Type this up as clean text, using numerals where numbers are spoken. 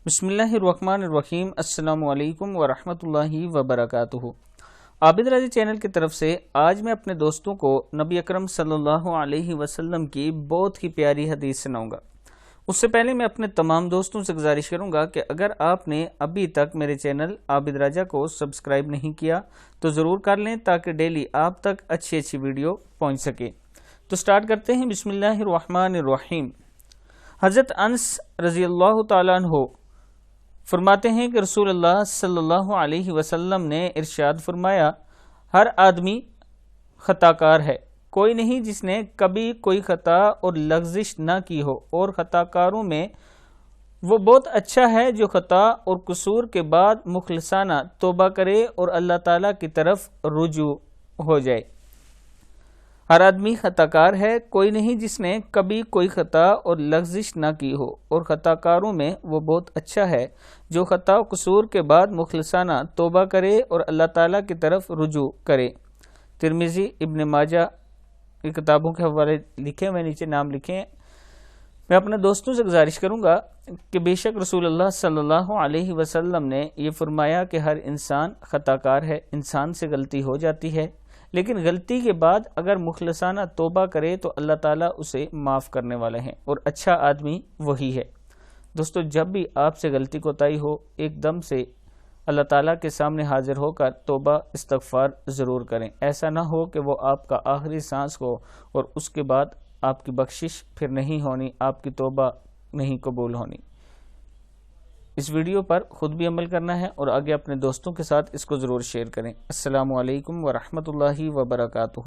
بسم اللہ الرحمن الرحیم۔ السلام علیکم ورحمۃ اللہ وبرکاتہ۔ عابد راضی چینل کی طرف سے آج میں اپنے دوستوں کو نبی اکرم صلی اللہ علیہ وسلم کی بہت ہی پیاری حدیث سناؤں گا۔ اس سے پہلے میں اپنے تمام دوستوں سے گزارش کروں گا کہ اگر آپ نے ابھی تک میرے چینل عابد راجہ کو سبسکرائب نہیں کیا تو ضرور کر لیں تاکہ ڈیلی آپ تک اچھی ویڈیو پہنچ سکے۔ تو سٹارٹ کرتے ہیں۔ بسم اللہ الرحمن الرحیم۔ حضرت انس رضی اللہ تعالیٰ عنہ فرماتے ہیں کہ رسول اللہ صلی اللہ علیہ وسلم نے ارشاد فرمایا، ہر آدمی خطا کار ہے، کوئی نہیں جس نے کبھی کوئی خطا اور لغزش نہ کی ہو، اور خطا کاروں میں وہ بہت اچھا ہے جو خطا اور قصور کے بعد مخلصانہ توبہ کرے اور اللہ تعالیٰ کی طرف رجوع ہو جائے۔ ہر آدمی خطا کار ہے، کوئی نہیں جس نے کبھی کوئی خطا اور لغزش نہ کی ہو، اور خطا کاروں میں وہ بہت اچھا ہے جو خطا و قصور کے بعد مخلصانہ توبہ کرے اور اللہ تعالیٰ کی طرف رجوع کرے۔ ترمذی، ابن ماجہ کی کتابوں کے حوالے لکھے ہوئے نیچے نام لکھیں۔ میں اپنے دوستوں سے گزارش کروں گا کہ بے شک رسول اللہ صلی اللہ علیہ وسلم نے یہ فرمایا کہ ہر انسان خطا کار ہے، انسان سے غلطی ہو جاتی ہے، لیکن غلطی کے بعد اگر مخلصانہ توبہ کرے تو اللہ تعالیٰ اسے معاف کرنے والے ہیں، اور اچھا آدمی وہی ہے۔ دوستو، جب بھی آپ سے غلطی کوتاہی ہو، ایک دم سے اللہ تعالیٰ کے سامنے حاضر ہو کر توبہ استغفار ضرور کریں۔ ایسا نہ ہو کہ وہ آپ کا آخری سانس ہو اور اس کے بعد آپ کی بخشش پھر نہیں ہونی، آپ کی توبہ نہیں قبول ہونی۔ اس ویڈیو پر خود بھی عمل کرنا ہے اور آگے اپنے دوستوں کے ساتھ اس کو ضرور شیئر کریں۔ السلام علیکم ورحمۃ اللہ وبرکاتہ۔